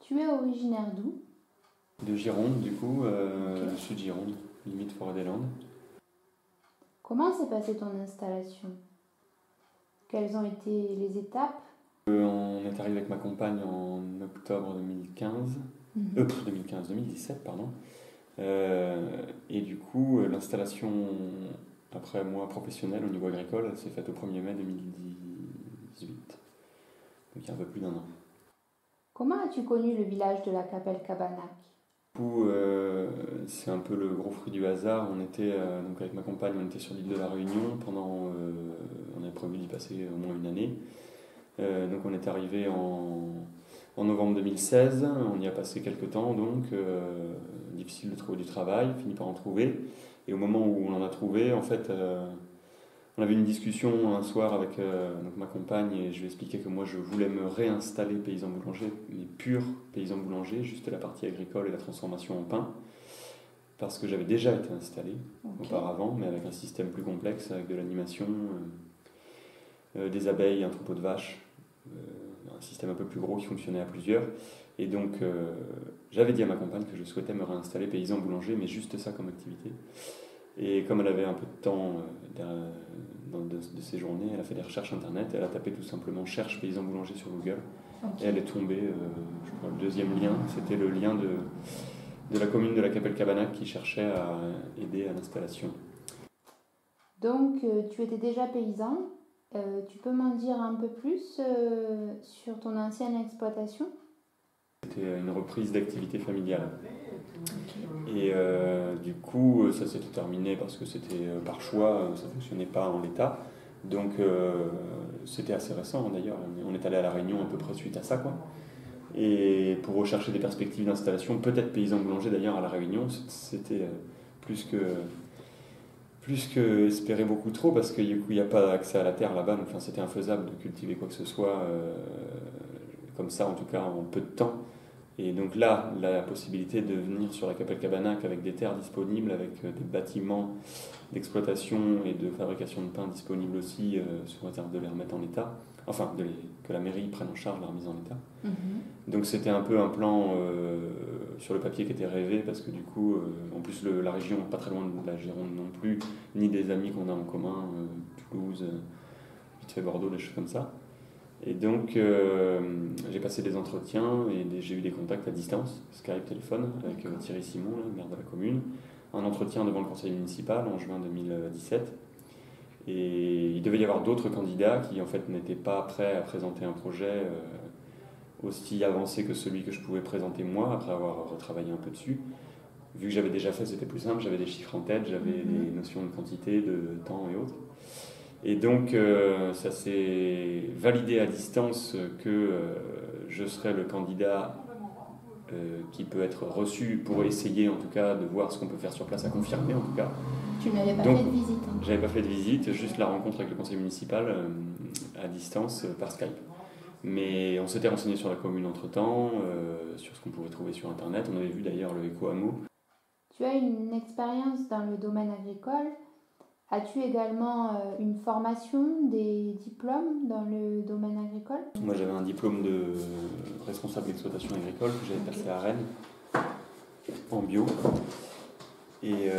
Tu es originaire d'où? De Gironde, du coup, le sud Gironde, limite Forêt-des-Landes. Comment s'est passée ton installation? Quelles ont été les étapes? On est arrivé avec ma compagne en octobre 2015, 2017, pardon. Et du coup, l'installation, après moi professionnelle au niveau agricole, elle s'est faite au 1er mai 2018, donc il y a un peu plus d'1 an. Comment as-tu connu le village de la Capelle-Cabanac? Du coup, c'est un peu le gros fruit du hasard. On était, donc avec ma compagne, on était sur l'île de la Réunion pendant, on avait prévu d'y passer au moins une année. Donc on est arrivé en novembre 2016, on y a passé quelques temps, donc difficile de trouver du travail, fini par en trouver. Et au moment où on en a trouvé, en fait, on avait une discussion un soir avec donc ma compagne et je lui ai expliqué que moi je voulais me réinstaller paysan boulanger, mais pur paysan boulanger, juste la partie agricole et la transformation en pain, parce que j'avais déjà été installé auparavant, mais avec un système plus complexe, avec de l'animation, des abeilles, un troupeau de vaches, un système un peu plus gros qui fonctionnait à plusieurs. Et donc j'avais dit à ma compagne que je souhaitais me réinstaller paysan boulanger, mais juste ça comme activité. Et comme elle avait un peu de temps de ses journées, elle a fait des recherches internet, elle a tapé tout simplement cherche paysan boulanger sur Google. Et elle est tombée, je crois, le deuxième lien, c'était le lien de la commune de la Capelle-Cabanac qui cherchait à aider à l'installation. Donc, tu étais déjà paysan. Tu peux m'en dire un peu plus sur ton ancienne exploitation? C'était une reprise d'activité familiale. Et du coup, ça s'était terminé parce que c'était par choix, ça ne fonctionnait pas en l'état. Donc c'était assez récent d'ailleurs, on est allé à La Réunion à peu près suite à ça, quoi. Et pour rechercher des perspectives d'installation, peut-être paysan boulanger d'ailleurs à La Réunion, c'était plus que espérer beaucoup trop parce qu'il n'y a pas accès à la terre là-bas, donc enfin, c'était infaisable de cultiver quoi que ce soit comme ça, en tout cas en peu de temps. Et donc là, la possibilité de venir sur la Capelle-Cabanac avec des terres disponibles, avec des bâtiments d'exploitation et de fabrication de pain disponibles aussi, sous réserve de les remettre en état, enfin que la mairie prenne en charge la remise en état. Donc c'était un peu un plan sur le papier qui était rêvé, parce que du coup, en plus la région, pas très loin de la Gironde non plus, ni des amis qu'on a en commun, Toulouse, vite fait Bordeaux, des choses comme ça. Et donc, j'ai passé des entretiens et j'ai eu des contacts à distance, Skype, téléphone, avec Thierry Simon, le maire de la commune. Un entretien devant le conseil municipal en juin 2017. Et il devait y avoir d'autres candidats qui, en fait, n'étaient pas prêts à présenter un projet aussi avancé que celui que je pouvais présenter moi, après avoir retravaillé un peu dessus. Vu que j'avais déjà fait, c'était plus simple, j'avais des chiffres en tête, j'avais des notions de quantité, de temps et autres. Et donc, ça s'est validé à distance que je serais le candidat qui peut être reçu pour essayer, en tout cas, de voir ce qu'on peut faire sur place, à confirmer, en tout cas. Tu n'avais pas fait de visite? J'avais pas fait de visite, juste la rencontre avec le conseil municipal à distance par Skype. Mais on s'était renseigné sur la commune entre-temps, sur ce qu'on pouvait trouver sur Internet. On avait vu d'ailleurs le éco-hameau. Tu as une expérience dans le domaine agricole. As-tu également une formation, des diplômes dans le domaine agricole? Moi, j'avais un diplôme de responsable d'exploitation agricole que j'avais passé à Rennes, en bio. Et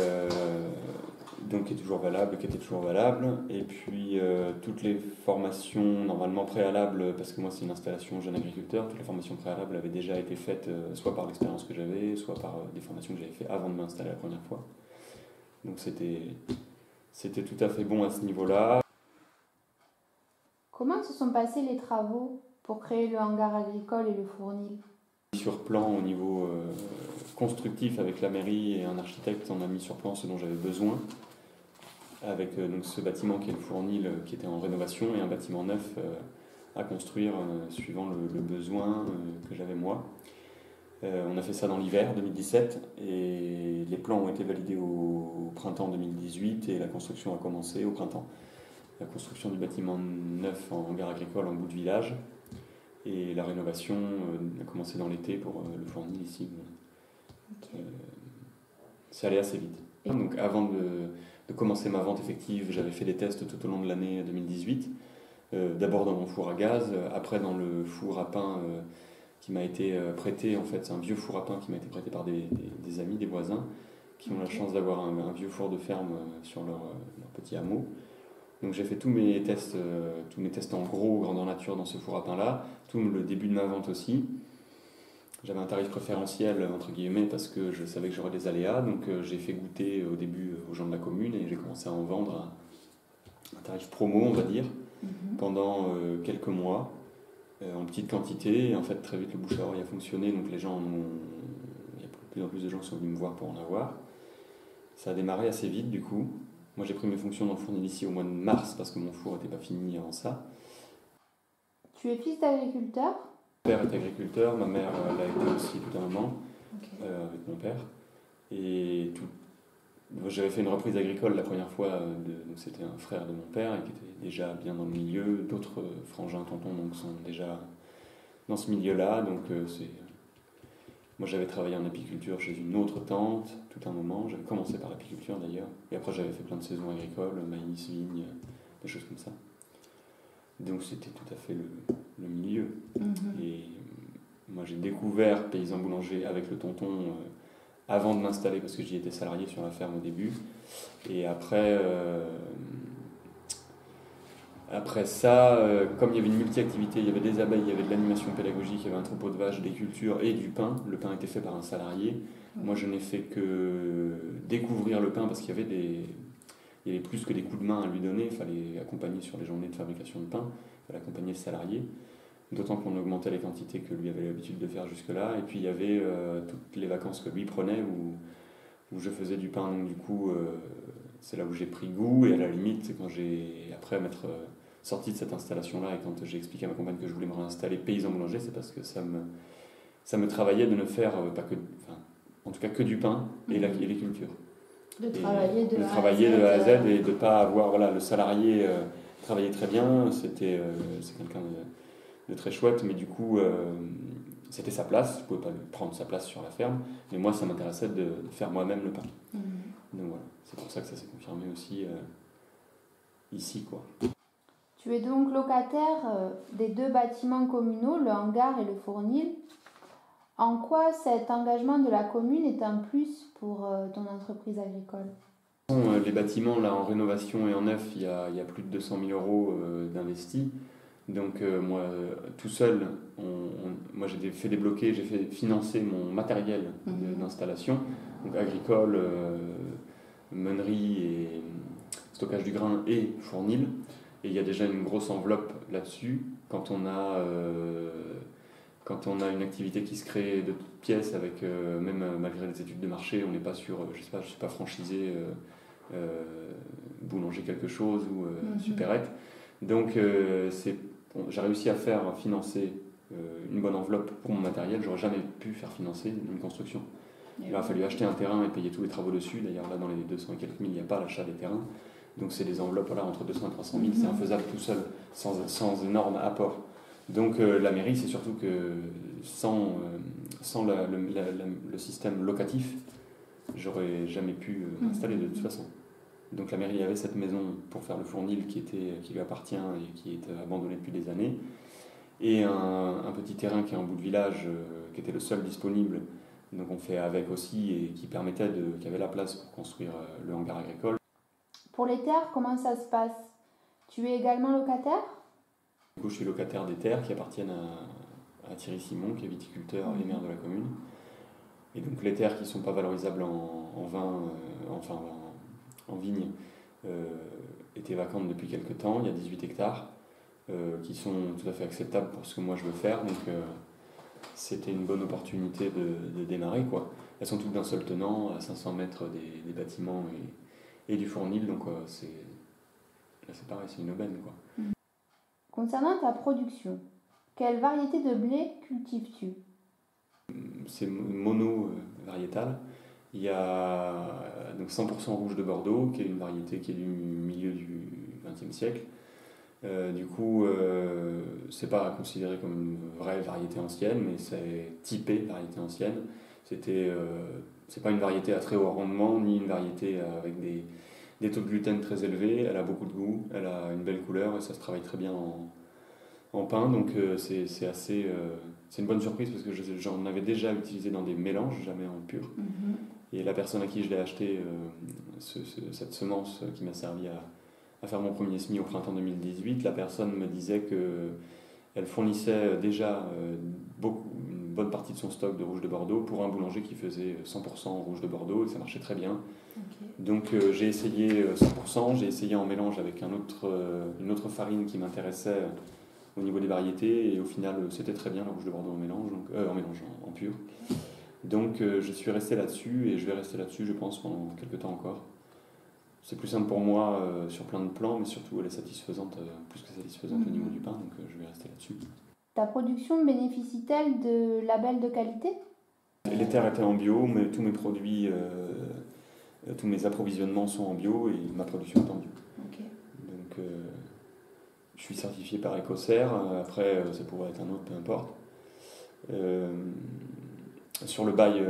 donc qui était toujours valable. Et puis toutes les formations normalement préalables, parce que moi c'est une installation jeune agriculteur, toutes les formations préalables avaient déjà été faites soit par l'expérience que j'avais, soit par des formations que j'avais fait avant de m'installer la première fois. Donc c'était tout à fait bon à ce niveau-là. Comment se sont passés les travaux pour créer le hangar agricole et le fournil? Sur plan au niveau constructif avec la mairie et un architecte, on a mis sur plan ce dont j'avais besoin, avec donc ce bâtiment qui est le fournil qui était en rénovation et un bâtiment neuf à construire suivant le besoin que j'avais moi. On a fait ça dans l'hiver 2017 et les plans ont été validés au printemps 2018 et la construction a commencé au printemps. La construction du bâtiment neuf en hangar agricole en bout de village et la rénovation a commencé dans l'été pour le fournil ici. C'est allé assez vite. Donc avant de commencer ma vente effective, j'avais fait des tests tout au long de l'année 2018. D'abord dans mon four à gaz, après dans le four à pain qui m'a été prêté, en fait, c'est un vieux four à pain qui m'a été prêté par des amis, des voisins, qui ont la chance d'avoir un vieux four de ferme sur leur petit hameau. Donc j'ai fait tous mes tests en gros, grandeur nature dans ce four à pain-là, tout le début de ma vente aussi. J'avais un tarif préférentiel, entre guillemets, parce que je savais que j'aurais des aléas, donc j'ai fait goûter au début aux gens de la commune et j'ai commencé à en vendre à un tarif promo, on va dire, pendant quelques mois, en petite quantité. Et en fait, très vite, le bouche à oreille a fonctionné, donc il y a de plus en plus de gens qui sont venus me voir pour en avoir. Ça a démarré assez vite, du coup. Moi, j'ai pris mes fonctions dans le fournil ici au mois de mars, parce que mon four n'était pas fini avant ça. Tu es fils d'agriculteur? Mon père est agriculteur, ma mère l'a été aussi tout un moment, avec mon père. Et j'avais fait une reprise agricole la première fois, donc c'était un frère de mon père et qui était déjà bien dans le milieu. D'autres frangins, tontons donc, sont déjà dans ce milieu-là. Donc moi j'avais travaillé en apiculture chez une autre tante tout un moment. J'avais commencé par l'apiculture d'ailleurs. Et après j'avais fait plein de saisons agricoles, maïs, vigne, des choses comme ça. Donc c'était tout à fait le milieu. Et moi j'ai découvert paysan boulanger avec le tonton avant de m'installer parce que j'y étais salarié sur la ferme au début. Et après ça, comme il y avait une multi-activité, il y avait des abeilles, il y avait de l'animation pédagogique, il y avait un troupeau de vaches, des cultures et du pain. Le pain était fait par un salarié. Moi je n'ai fait que découvrir le pain parce qu'il y avait plus que des coups de main à lui donner, il fallait accompagner sur les journées de fabrication de pain, il fallait accompagner le salarié, d'autant qu'on augmentait les quantités que lui avait l'habitude de faire jusque-là, et puis il y avait toutes les vacances que lui prenait où je faisais du pain, donc du coup c'est là où j'ai pris goût, et à la limite c'est quand j'ai, après m'être sorti de cette installation-là, et quand j'ai expliqué à ma compagne que je voulais me réinstaller paysan boulanger, c'est parce que ça me travaillait de ne faire en tout cas que du pain et les cultures. De travailler de A à Z et de ne pas avoir le salarié travaillait très bien, c'est quelqu'un de très chouette, mais du coup c'était sa place, je ne pouvais pas prendre sa place sur la ferme, mais moi ça m'intéressait de faire moi-même le pain. Donc voilà, c'est pour ça que ça s'est confirmé aussi ici, quoi. Tu es donc locataire des 2 bâtiments communaux, le hangar et le fournil. En quoi cet engagement de la commune est un plus pour ton entreprise agricole? Les bâtiments, là, en rénovation et en neuf, il y a plus de 200 000 euros d'investis. Donc moi, tout seul, moi j'ai fait débloquer, j'ai fait financer mon matériel d'installation, donc agricole, meunerie et stockage du grain et fournil. Et il y a déjà une grosse enveloppe là-dessus. Quand on a une activité qui se crée de toutes pièces, avec même malgré les études de marché, on n'est pas sur, je sais pas franchisé, boulanger quelque chose ou supérette. Donc j'ai réussi à faire financer une bonne enveloppe pour mon matériel. J'aurais jamais pu faire financer une construction. Il a fallu acheter un terrain et payer tous les travaux dessus. D'ailleurs là dans les 200 et quelques mille, il n'y a pas l'achat des terrains. Donc c'est des enveloppes entre 200 et 300 000, c'est infaisable tout seul, sans énorme apport. Donc la mairie, c'est surtout que sans le système locatif, j'aurais jamais pu m'installer de toute façon. Donc la mairie avait cette maison pour faire le fournil qui lui appartient et qui est abandonné depuis des années, et un petit terrain qui est en bout de village, qui était le seul disponible, donc on fait avec aussi, et qui avait la place pour construire le hangar agricole. Pour les terres, comment ça se passe? Tu es également locataire? Du coup, je suis locataire des terres qui appartiennent à Thierry Simon, qui est viticulteur et maire de la commune. Et donc les terres qui ne sont pas valorisables en vin, en vigne, étaient vacantes depuis quelques temps. Il y a 18 hectares qui sont tout à fait acceptables pour ce que moi je veux faire. Donc c'était une bonne opportunité de démarrer, quoi. Elles sont toutes d'un seul tenant, à 500 mètres des bâtiments et du fournil. Donc là c'est pareil, c'est une aubaine, quoi. Concernant ta production, quelle variété de blé cultives-tu? C'est mono-variétal. Il y a donc 100% rouge de Bordeaux, qui est une variété qui est du milieu du XXe siècle. Du coup, c'est pas considéré comme une vraie variété ancienne, mais c'est typé variété ancienne. C'est pas une variété à très haut rendement, ni une variété avec des taux de gluten très élevés. Elle a beaucoup de goût, elle a une belle couleur et ça se travaille très bien en pain, donc c'est assez... c'est une bonne surprise parce que j'en avais déjà utilisé dans des mélanges, jamais en pur. Et la personne à qui je l'ai acheté, cette semence qui m'a servi à faire mon premier semis au printemps 2018, la personne me disait qu'elle fournissait déjà une bonne partie de son stock de rouge de Bordeaux pour un boulanger qui faisait 100% rouge de Bordeaux et ça marchait très bien. Donc j'ai essayé 100%, j'ai essayé en mélange avec une autre farine qui m'intéressait au niveau des variétés et au final c'était très bien le rouge de Bordeaux en pur. Donc je suis resté là-dessus et je vais rester là-dessus je pense pendant quelques temps encore. C'est plus simple pour moi sur plein de plans mais surtout elle est satisfaisante, plus que satisfaisante au niveau du pain donc je vais rester là-dessus. Ta production bénéficie-t-elle de labels de qualité? Les terres étaient en bio mais tous mes produits, tous mes approvisionnements sont en bio et ma production est en bio. Donc je suis certifié par Écossaire, après ça pourrait être un autre, peu importe. Sur le bail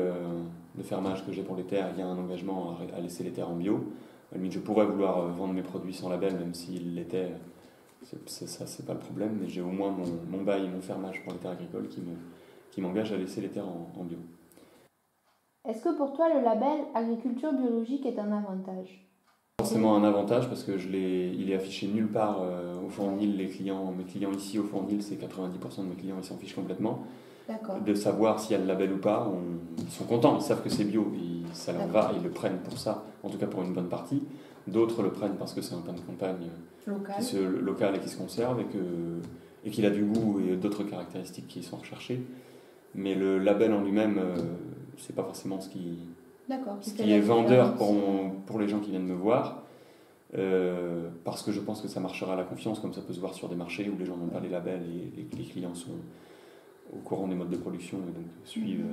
de fermage que j'ai pour les terres, il y a un engagement à laisser les terres en bio. À la limite, je pourrais vouloir vendre mes produits sans label, même s'ils l'étaient, ça c'est pas le problème, mais j'ai au moins mon bail, mon fermage pour les terres agricoles qui m'engage à laisser les terres en bio. Est-ce que pour toi le label agriculture biologique est un avantage? Forcément un avantage parce que il est affiché nulle part au Fournil. Mes clients ici au Fournil, c'est 90% de mes clients, ils s'en fichent complètement. De savoir s'il y a le label ou pas, ils sont contents, ils savent que c'est bio, ça leur va, ils le prennent pour ça, en tout cas pour une bonne partie. D'autres le prennent parce que c'est un pain de campagne local et qui se conserve et qu'il a du goût et d'autres caractéristiques qui sont recherchées. Mais le label en lui-même, c'est pas forcément ce qui est vendeur pour les gens qui viennent me voir. Parce que je pense que ça marchera à la confiance, comme ça peut se voir sur des marchés où les gens n'ont pas les labels et les clients sont au courant des modes de production et donc suivent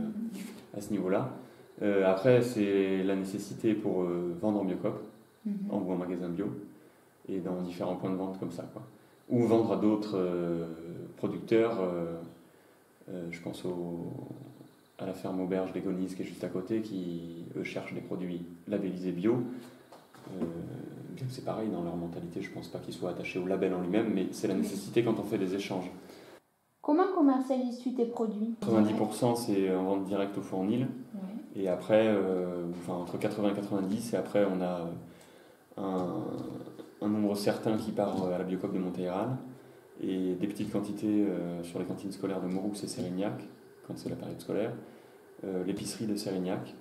à ce niveau-là. Après, c'est la nécessité pour vendre en Biocoop ou en magasin bio et dans différents points de vente comme ça, quoi. Ou vendre à d'autres producteurs. Je pense à la ferme Auberge des Gonis qui est juste à côté, qui eux cherchent des produits labellisés bio. C'est pareil dans leur mentalité, je ne pense pas qu'ils soient attachés au label en lui-même, mais c'est la nécessité quand on fait des échanges. Comment commercialises-tu tes produits? 90% c'est en vente directe au Fournil, et après, entre 80 et 90, et après on a un nombre certain qui part à la Biocoop de Montéhéral, et des petites quantités sur les cantines scolaires de Mouroux et Sérignac, quand c'est la période scolaire, l'épicerie de Sérignac,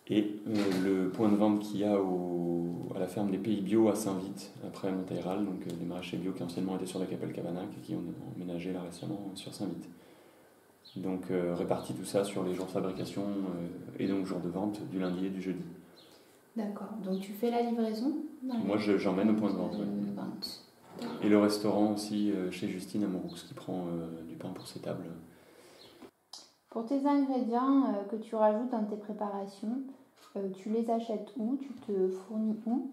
et le point de vente qu'il y a à la ferme des Pays Bio à Saint-Vite, après Montéhéral, donc des maraîchers bio qui anciennement étaient sur la Capelle Cabanac et qui ont emménagé là récemment sur Saint-Vite. Donc répartis tout ça sur les jours de fabrication et donc jours de vente du lundi et du jeudi. D'accord, donc tu fais la livraison? Moi j'emmène au point de vente. Et le restaurant aussi chez Justine à Mouroux qui prend du pain pour ses tables. Pour tes ingrédients que tu rajoutes dans tes préparations, tu les achètes où? Tu te fournis où?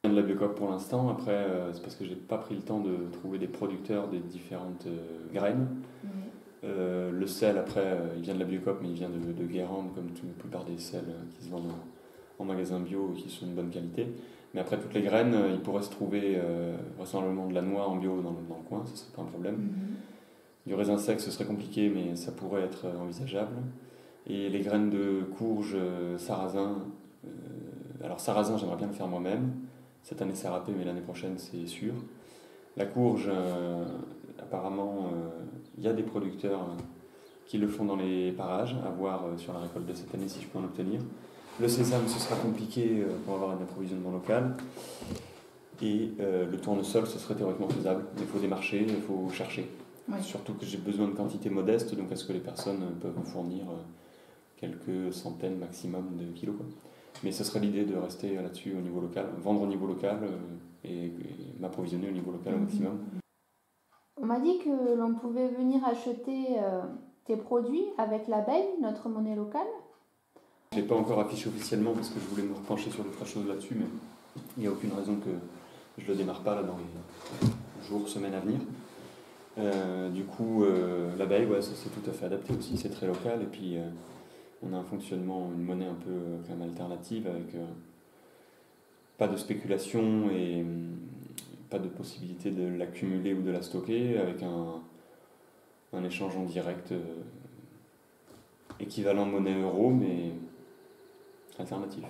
Je viens de la Biocoop pour l'instant, après c'est parce que j'ai pas pris le temps de trouver des producteurs des différentes graines. Le sel après il vient de la Biocoop mais il vient de Guérande comme la plupart des sels qui se vendent en magasin bio et qui sont de bonne qualité. Mais après toutes les graines, il pourrait se trouver vraisemblablement de la noix en bio dans le coin, ce serait pas un problème. Du raisin sec, ce serait compliqué, mais ça pourrait être envisageable. Et les graines de courge, sarrasin. Alors sarrasin, j'aimerais bien le faire moi-même. Cette année, c'est râpé, mais l'année prochaine, c'est sûr. La courge, apparemment, il y a des producteurs qui le font dans les parages, à voir sur la récolte de cette année si je peux en obtenir. Le sésame, ce sera compliqué pour avoir un approvisionnement local. Et le tournesol, ce serait théoriquement faisable. Il faut des marchés, il faut chercher. Surtout que j'ai besoin de quantités modestes, donc est-ce que les personnes peuvent me fournir quelques centaines maximum de kilos, quoi. Mais ce serait l'idée de rester là-dessus au niveau local, vendre au niveau local et m'approvisionner au niveau local au maximum. On m'a dit que l'on pouvait venir acheter tes produits avec l'abeille, notre monnaie locale. Je ne l'ai pas encore affiché officiellement parce que je voulais me repencher sur d'autres choses là-dessus, mais il n'y a aucune raison que je ne le démarre pas là, dans les jours, semaines à venir. Du coup, l'abeille, ouais, c'est tout à fait adapté aussi, c'est très local, et puis on a un fonctionnement, une monnaie un peu quand même alternative avec pas de spéculation et pas de possibilité de l'accumuler ou de la stocker, avec un échange en direct équivalent monnaie euro, mais alternatif.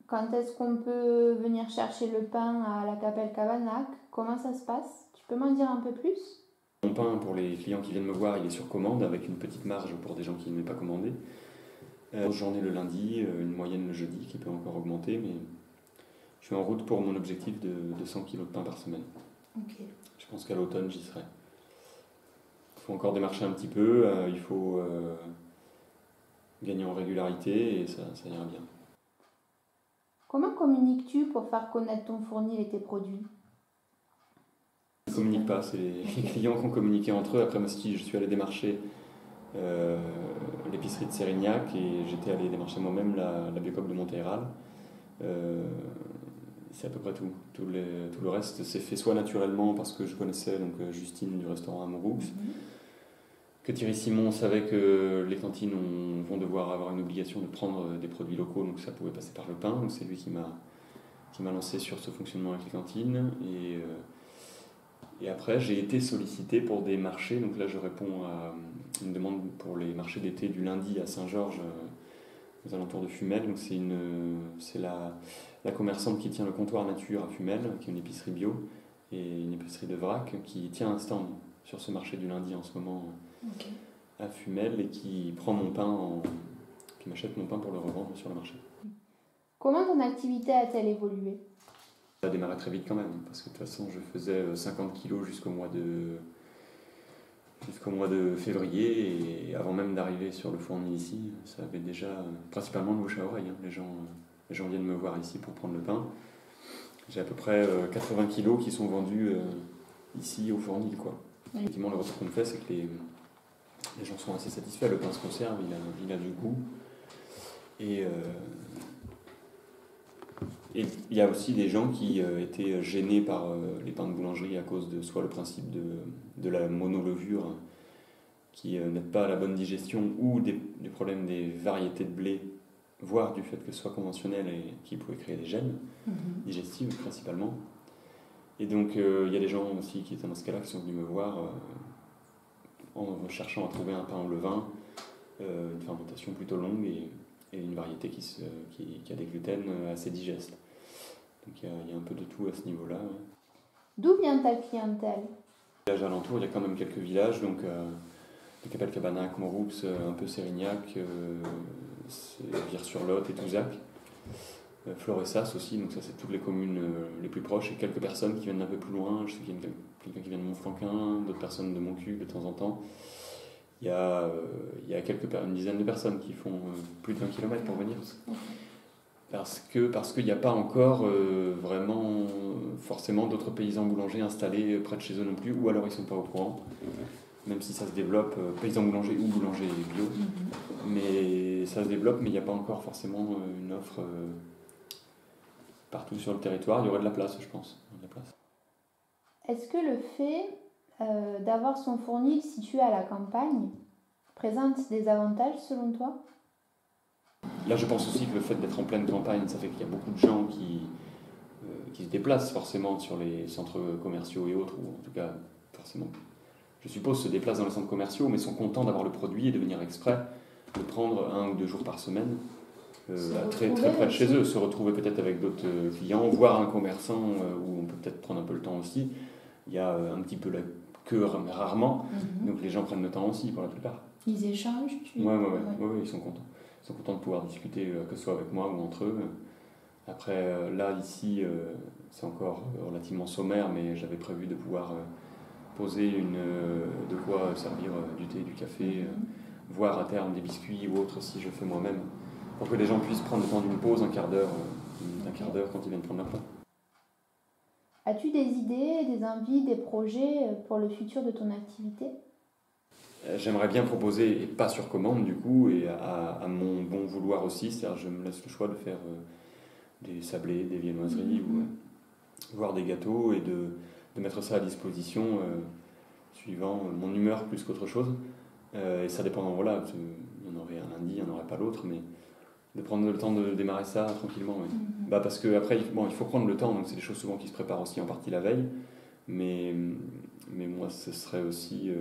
Quand est-ce qu'on peut venir chercher le pain à la Capelle Cabanac? Comment ça se passe? Tu peux m'en dire un peu plus? Mon pain, pour les clients qui viennent me voir, il est sur commande, avec une petite marge pour des gens qui ne m'aient pas commandé. Grosse journée le lundi, une moyenne le jeudi qui peut encore augmenter, mais je suis en route pour mon objectif de 200 kg de pain par semaine. Ok. Je pense qu'à l'automne, j'y serai. Il faut encore démarcher un petit peu, il faut gagner en régularité et ça ira bien. Comment communiques-tu pour faire connaître ton fournil et tes produits? Je ne communique pas, c'est les clients qui ont communiqué entre eux. Après, moi, je suis allé démarcher l'épicerie de Sérignac et j'étais allé démarcher moi-même la Biocoop de Montéral. C'est à peu près tout. Tout le reste s'est fait soit naturellement parce que je connaissais donc, Justine du restaurant Amouroux, que Thierry Simon savait que les cantines vont devoir avoir une obligation de prendre des produits locaux, donc ça pouvait passer par le pain. Donc c'est lui qui m'a lancé sur ce fonctionnement avec les cantines. Et après, j'ai été sollicité pour des marchés. Donc là, je réponds à une demande pour les marchés d'été du lundi à Saint-Georges, aux alentours de Fumel. Donc c'est la commerçante qui tient le comptoir nature à Fumel, qui est une épicerie bio, et une épicerie de vrac, qui tient un stand sur ce marché du lundi en ce moment à Fumel, et qui prend mon pain, qui m'achète mon pain pour le revendre sur le marché. Comment ton activité a-t-elle évolué? Ça a démarré très vite quand même, parce que de toute façon je faisais 50 kilos jusqu'au mois de février, et avant même d'arriver sur le fournil ici, ça avait déjà principalement le bouche à oreille. Les gens viennent me voir ici pour prendre le pain. J'ai à peu près 80 kilos qui sont vendus ici au fournil, quoi. Oui. Effectivement, le retour qu'on me fait, c'est que les gens sont assez satisfaits. Le pain se conserve, il a du goût. Et il y a aussi des gens qui étaient gênés par les pains de boulangerie à cause de soit le principe de la monolevure qui n'aide pas à la bonne digestion, ou des problèmes des variétés de blé, voire du fait que ce soit conventionnel et qui pouvait créer des gènes digestifs principalement. Et donc il y a des gens aussi qui étaient dans ce cas-là qui sont venus me voir en cherchant à trouver un pain au levain, une fermentation plutôt longue et une variété qui a des gluten assez digestes. Donc il y a un peu de tout à ce niveau-là. Ouais. D'où vient ta clientèle? Villages alentours, il y a quand même quelques villages, donc la Capelle Cabanac, Moroux, un peu Sérignac, Vire-sur-Lot et Touzac. Floressas aussi, donc ça c'est toutes les communes les plus proches, et quelques personnes qui viennent d'un peu plus loin. Je sais qu'il y a quelqu'un qui vient de Montfranquin, d'autres personnes de Montcuq de temps en temps. Il y a une dizaine de personnes qui font plus d'1 kilomètre pour venir. Parce qu'il n'y a pas encore vraiment forcément d'autres paysans boulangers installés près de chez eux non plus, ou alors ils ne sont pas au courant, même si ça se développe, paysans boulangers ou boulangers bio, mais ça se développe, mais il n'y a pas encore forcément une offre partout sur le territoire. Il y aurait de la place, je pense. Est-ce que le fait d'avoir son fournil situé à la campagne présente des avantages selon toi? Là, je pense aussi que le fait d'être en pleine campagne, ça fait qu'il y a beaucoup de gens qui se déplacent forcément sur les centres commerciaux et autres, ou en tout cas, forcément, je suppose, se déplacent dans les centres commerciaux, mais sont contents d'avoir le produit et de venir exprès, de prendre 1 ou 2 jours par semaine, très près de chez eux, se retrouver peut-être avec d'autres clients, voir un commerçant où on peut peut-être prendre un peu le temps aussi. Il y a un petit peu la queue rarement, donc les gens prennent le temps aussi pour la plupart. Ils échangent? Oui, ils sont contents. Ils sont contents de pouvoir discuter, que ce soit avec moi ou entre eux. Après, là, ici, c'est encore relativement sommaire, mais j'avais prévu de pouvoir poser de quoi servir du thé, du café, voire à terme des biscuits ou autre si je fais moi-même, pour que les gens puissent prendre le temps d'une pause, d'un quart d'heure quand ils viennent prendre leur pain. As-tu des idées, des envies, des projets pour le futur de ton activité? J'aimerais bien proposer, et pas sur commande du coup, et à mon bon vouloir aussi, c'est-à-dire je me laisse le choix de faire des sablés, des viennoiseries, ou voire des gâteaux, et de mettre ça à disposition suivant mon humeur plus qu'autre chose. Et ça dépend, voilà, il y en aurait un lundi, il n'y en aurait pas l'autre, mais de prendre le temps de démarrer ça tranquillement. Oui. Parce qu'après, il faut prendre le temps, donc c'est des choses souvent qui se préparent aussi en partie la veille. Mais moi, ce serait aussi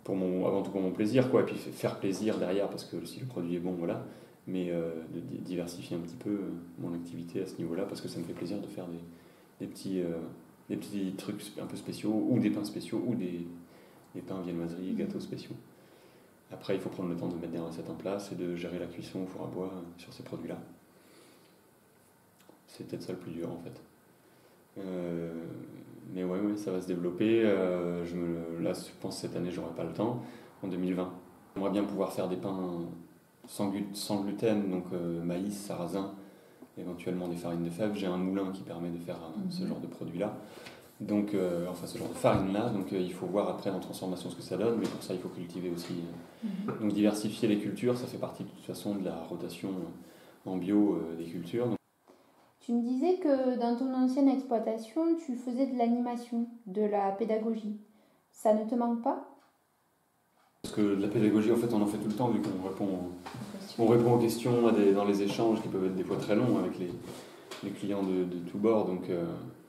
avant tout pour mon plaisir, quoi, et puis faire plaisir derrière, parce que si le produit est bon, voilà. Mais de diversifier un petit peu mon activité à ce niveau-là, parce que ça me fait plaisir de faire des petits trucs un peu spéciaux, ou des pains spéciaux, ou des pains viennoiseries, gâteaux spéciaux. Après, il faut prendre le temps de mettre des recettes en place et de gérer la cuisson au four à bois sur ces produits-là. C'est peut-être ça le plus dur, en fait. Mais ouais, ça va se développer. Là, je pense que cette année, j'aurai pas le temps. En 2020, j'aimerais bien pouvoir faire des pains sans gluten, donc maïs, sarrasin, éventuellement des farines de fèves. J'ai un moulin qui permet de faire ce genre de produit-là. Donc, ce genre de farine-là. Donc, il faut voir après en transformation ce que ça donne, mais pour ça, il faut cultiver aussi. Donc, diversifier les cultures, ça fait partie de toute façon de la rotation en bio des cultures. Donc, tu me disais que dans ton ancienne exploitation, tu faisais de l'animation, de la pédagogie. Ça ne te manque pas? Parce que de la pédagogie, en fait, on en fait tout le temps, vu qu'on répond aux questions dans les échanges qui peuvent être des fois très longs avec les clients de tous bords, donc,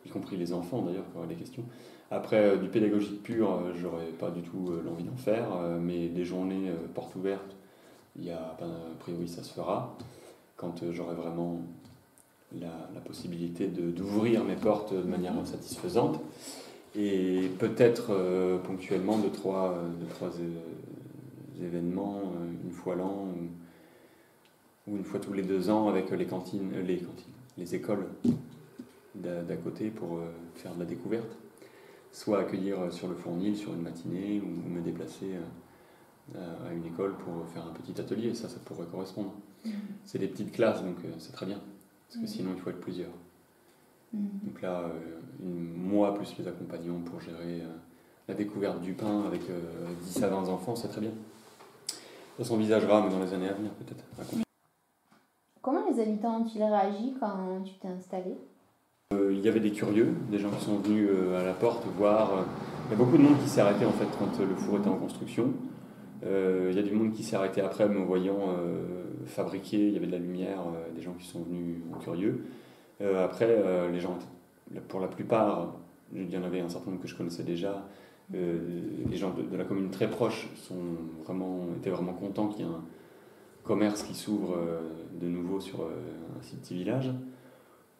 y compris les enfants d'ailleurs, qui auraient des questions. Après, du pédagogique pur, j'aurais pas du tout l'envie d'en faire, mais des journées portes ouvertes, a priori ça se fera, quand j'aurai vraiment la possibilité d'ouvrir mes portes de manière satisfaisante. Et peut-être ponctuellement de trois événements, une fois l'an ou une fois tous les 2 ans avec les écoles d'à côté pour faire de la découverte. Soit accueillir sur le Fournil sur une matinée ou me déplacer à une école pour faire un petit atelier, ça pourrait correspondre. C'est des petites classes, donc c'est très bien, parce que sinon il faut être plusieurs. Donc là, moi plus les accompagnants pour gérer la découverte du pain avec 10 à 20 enfants, c'est très bien. Ça s'envisagera, mais dans les années à venir peut-être. Comment les habitants ont-ils réagi quand tu t'es installé? Il y avait des curieux, des gens qui sont venus à la porte voir. Il y a beaucoup de monde qui s'est arrêté en fait quand le four était en construction. Il y a du monde qui s'est arrêté après me voyant fabriquer, il y avait de la lumière, des gens qui sont venus curieux. Après, les gens, pour la plupart, il y en avait un certain nombre que je connaissais déjà, les gens de la commune très proche étaient vraiment contents qu'il y ait un commerce qui s'ouvre de nouveau sur un si petit village.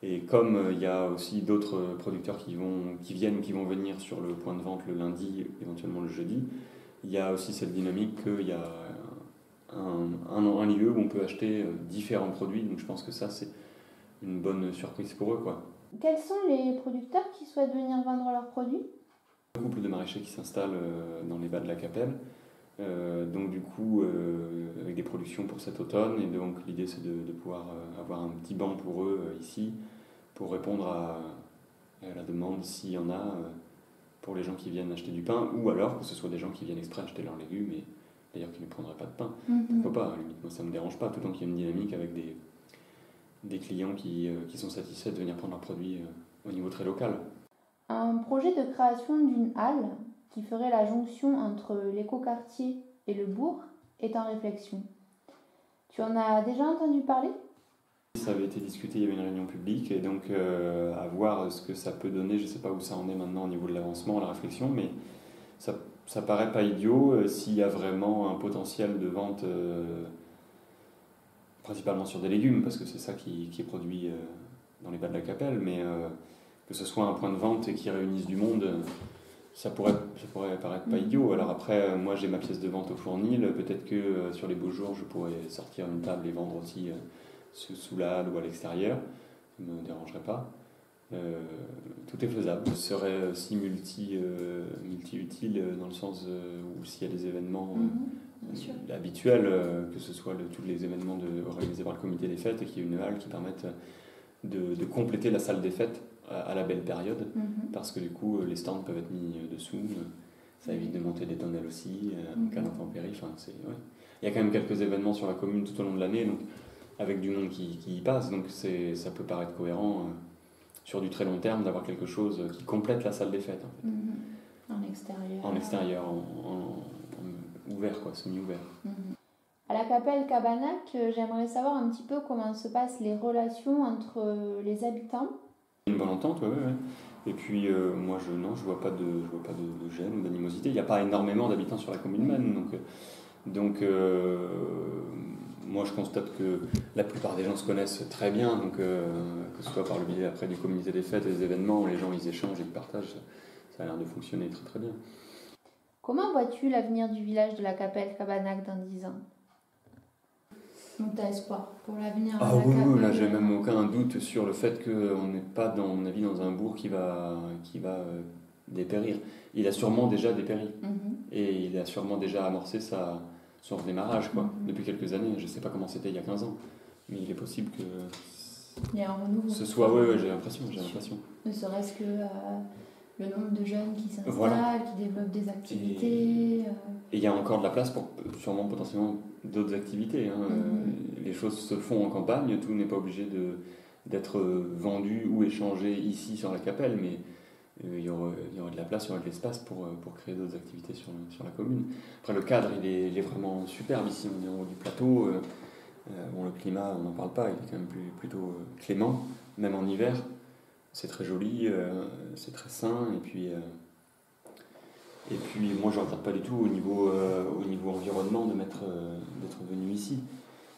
Et comme il y a aussi d'autres producteurs qui viennent ou qui vont venir sur le point de vente le lundi, éventuellement le jeudi, il y a aussi cette dynamique qu'il y a un lieu où on peut acheter différents produits. Donc je pense que ça, c'est une bonne surprise pour eux, quoi. Quels sont les producteurs qui souhaitent venir vendre leurs produits? Un couple de maraîchers qui s'installent dans les bas de la Capelle. Donc du coup, avec des productions pour cet automne. Et donc l'idée, c'est de pouvoir avoir un petit banc pour eux ici, pour répondre à la demande s'il y en a pour les gens qui viennent acheter du pain, ou alors que ce soit des gens qui viennent exprès acheter leurs légumes et d'ailleurs qui ne prendraient pas de pain. Pourquoi pas, à la limite, moi ça ne me dérange pas, tout le temps qu'il y a une dynamique avec des clients qui sont satisfaits de venir prendre leurs produits au niveau très local. Un projet de création d'une halle qui ferait la jonction entre l'écoquartier et le bourg est en réflexion. Tu en as déjà entendu parler? Ça avait été discuté, il y avait une réunion publique, et donc à voir ce que ça peut donner. Je ne sais pas où ça en est maintenant au niveau de l'avancement, la réflexion, mais ça paraît pas idiot s'il y a vraiment un potentiel de vente, principalement sur des légumes, parce que c'est ça qui est produit dans les bas de la Capelle, mais que ce soit un point de vente et qui réunisse du monde, ça pourrait paraître pas idiot. Alors après, moi j'ai ma pièce de vente au Fournil, peut-être que sur les beaux jours, je pourrais sortir une table et vendre aussi sous la halle ou à l'extérieur, ça ne me dérangerait pas. Tout est faisable. Ce serait aussi multi-utile dans le sens où s'il y a des événements habituels, que ce soit tous les événements organisés par le comité des fêtes, et qu'il y ait une halle qui permette de compléter la salle des fêtes à la belle période, parce que du coup les stands peuvent être mis dessous, ça évite de monter des tonnelles aussi, en cas d'intempéries. Enfin, il y a quand même quelques événements sur la commune tout au long de l'année, donc avec du monde qui y passe, donc ça peut paraître cohérent sur du très long terme d'avoir quelque chose qui complète la salle des fêtes. En fait. En extérieur. En extérieur, en ouvert, quoi, semi-ouvert. À la Capelle Cabanac, j'aimerais savoir un petit peu comment se passent les relations entre les habitants. Une bonne entente, ouais, ouais, ouais. Et puis moi, non, je vois pas de gêne ou d'animosité. Il n'y a pas énormément d'habitants sur la commune Man, donc moi, je constate que la plupart des gens se connaissent très bien, donc que ce soit par le biais après du comité des fêtes et des événements où les gens ils échangent et ils partagent, ça a l'air de fonctionner très très bien. Comment vois-tu l'avenir du village de la Capelle Cabanac dans 10 ans? Donc, tu as espoir pour l'avenir Ah de la oui, Capelle? oui, là j'ai même aucun doute sur le fait qu'on n'est pas, dans mon avis, dans un bourg qui va dépérir. Il a sûrement déjà dépéri et il a sûrement déjà amorcé son redémarrage quoi, depuis quelques années. Je ne sais pas comment c'était il y a 15 ans, mais il est possible que Il y a un renouveau. ce soit, oui, j'ai l'impression. Ne serait-ce que le nombre de jeunes qui s'installent, Voilà. qui développent des activités. Et il y a encore de la place pour sûrement potentiellement d'autres activités. Hein. Les choses se font en campagne, tout n'est pas obligé d'être vendu ou échangé ici sur la Capelle, mais il y aurait de la place, il y aurait de l'espace pour créer d'autres activités sur la commune. Après, le cadre, il est vraiment superbe ici, on est en haut du plateau. Bon, le climat, on n'en parle pas, il est quand même plutôt clément, même en hiver. C'est très joli, c'est très sain, et puis moi je ne regrette pas du tout au niveau environnement d'être venu ici.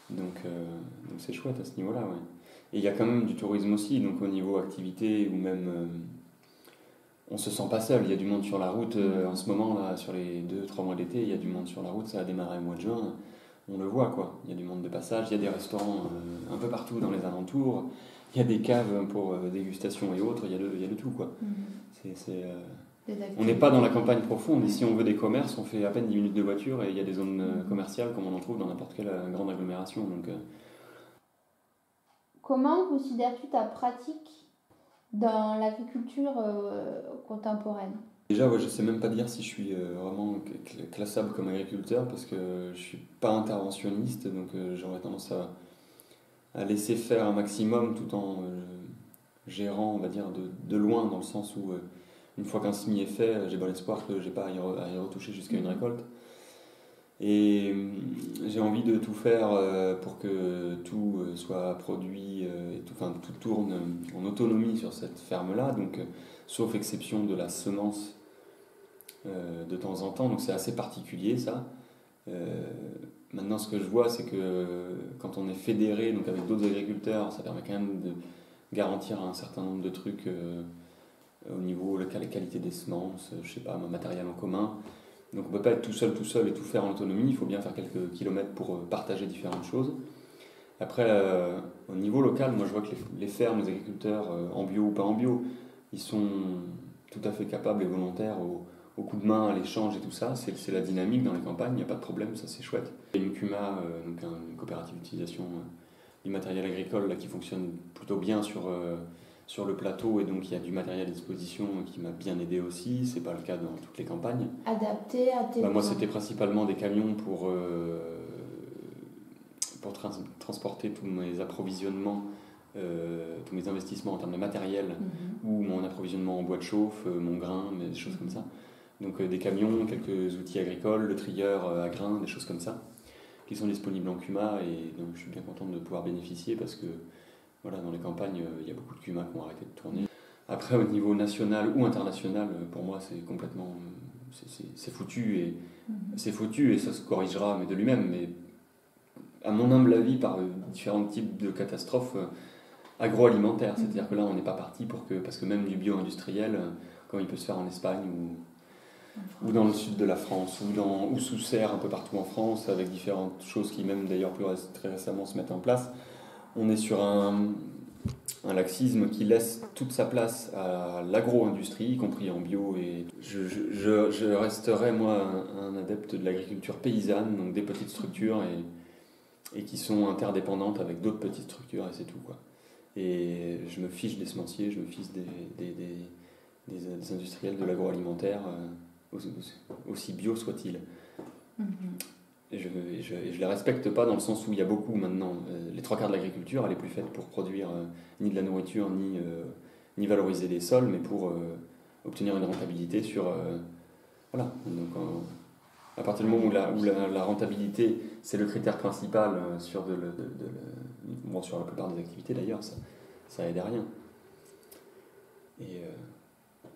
Donc c'est chouette à ce niveau-là, ouais. Et il y a quand même du tourisme aussi, donc au niveau activité ou même on se sent pas seul, il y a du monde sur la route en ce moment là, sur les 2-3 mois d'été, il y a du monde sur la route, ça a démarré au mois de juin, on le voit quoi, il y a du monde de passage, il y a des restaurants un peu partout dans les alentours, il y a des caves pour dégustation et autres, il y a de tout quoi. On n'est pas dans la campagne profonde, ici on veut des commerces, on fait à peine 10 minutes de voiture et il y a des zones commerciales comme on en trouve dans n'importe quelle grande agglomération. Donc, Comment considères-tu ta pratique dans l'agriculture contemporaine? déjà, ouais, je ne sais même pas dire si je suis vraiment classable comme agriculteur parce que je ne suis pas interventionniste, donc j'aurais tendance à laisser faire un maximum tout en gérant, on va dire, de loin, dans le sens où une fois qu'un semis est fait, j'ai bon espoir que je n'ai pas à y retoucher jusqu'à une récolte. Et j'ai envie de tout faire pour que tout soit produit, et tout tourne en autonomie sur cette ferme-là, donc sauf exception de la semence de temps en temps, donc c'est assez particulier ça. Maintenant, ce que je vois, c'est que quand on est fédéré, donc avec d'autres agriculteurs, ça permet quand même de garantir un certain nombre de trucs au niveau de la qualité des semences, je sais pas, matériel en commun. Donc on ne peut pas être tout seul et tout faire en autonomie, il faut bien faire quelques kilomètres pour partager différentes choses. Après, au niveau local, moi je vois que les fermes, les agriculteurs, en bio ou pas en bio, ils sont tout à fait capables et volontaires au coup de main, à l'échange et tout ça. C'est la dynamique dans les campagnes, il n'y a pas de problème, ça c'est chouette. Il y a une CUMA, donc une coopérative d'utilisation du matériel agricole là, qui fonctionne plutôt bien sur le plateau, et donc il y a du matériel à disposition qui m'a bien aidé aussi, c'est pas le cas dans toutes les campagnes. Adapté à tes moi c'était principalement des camions pour transporter tous mes approvisionnements, tous mes investissements en termes de matériel, ou mon approvisionnement en bois de chauffe, mon grain, des choses comme ça. Donc des camions, quelques outils agricoles, le trieur à grains, des choses comme ça, qui sont disponibles en CUMA, et donc je suis bien content de pouvoir bénéficier parce que voilà, dans les campagnes, il y a beaucoup de CUMA qui ont arrêté de tourner. Après, au niveau national ou international, pour moi, c'est complètement... C'est foutu, et ça se corrigera mais de lui-même. Mais à mon humble avis, par différents types de catastrophes agroalimentaires. C'est-à-dire que là, on n'est pas parti parce que même du bio-industriel, comme il peut se faire en Espagne ou dans le sud de la France, ou sous serre un peu partout en France, avec différentes choses qui même d'ailleurs très récemment se mettent en place, on est sur un laxisme qui laisse toute sa place à l'agro-industrie, y compris en bio. Et je resterai, moi, un adepte de l'agriculture paysanne, donc des petites structures et qui sont interdépendantes avec d'autres petites structures, et c'est tout, quoi. Et je me fiche des semenciers, je me fiche des industriels de l'agroalimentaire, aussi bio soit-il. Et je les respecte pas dans le sens où il y a beaucoup maintenant. Les 3/4 de l'agriculture, elle est plus faite pour produire ni de la nourriture, ni valoriser des sols, mais pour obtenir une rentabilité sur... voilà. Donc, à partir du moment où la rentabilité c'est le critère principal sur, bon, sur la plupart des activités d'ailleurs, ça aide à rien. Et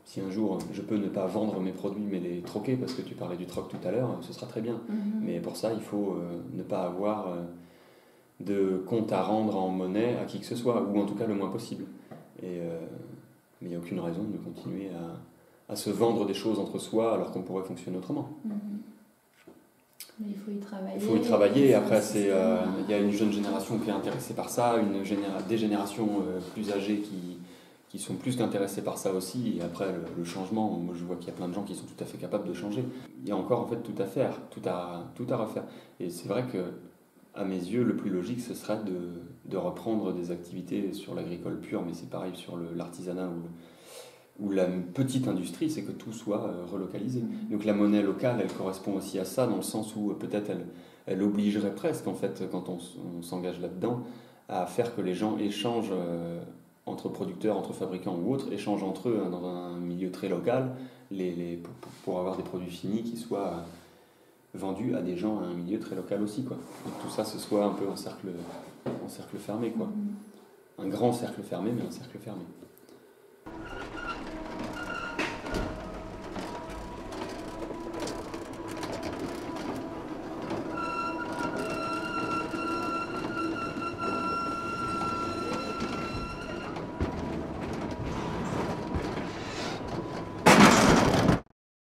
si un jour je peux ne pas vendre mes produits mais les troquer, parce que tu parlais du troc tout à l'heure, ce sera très bien. Mais pour ça, il faut ne pas avoir de compte à rendre en monnaie à qui que ce soit, ou en tout cas le moins possible. Mais il n'y a aucune raison de continuer à se vendre des choses entre soi alors qu'on pourrait fonctionner autrement. Mais il faut y travailler. Il faut y travailler. Après, il y a une jeune génération qui est intéressée par ça, des générations plus âgées qui sont plus qu'intéressées par ça aussi. Et après, le changement, moi je vois qu'il y a plein de gens qui sont tout à fait capables de changer. Il y a encore en fait tout à faire, tout à refaire. Et c'est vrai que, à mes yeux, le plus logique, ce serait de reprendre des activités sur l'agricole pure, mais c'est pareil sur l'artisanat ou la petite industrie, c'est que tout soit relocalisé. Donc la monnaie locale, elle correspond aussi à ça, dans le sens où peut-être elle obligerait presque, en fait, quand on s'engage là-dedans, à faire que les gens échangent entre producteurs, entre fabricants ou autres, échangent entre eux dans un milieu très local, pour avoir des produits finis qui soient vendus à des gens à un milieu très local aussi, quoi. Donc tout ça, ce soit un peu en cercle fermé, quoi. Un grand cercle fermé, mais un cercle fermé.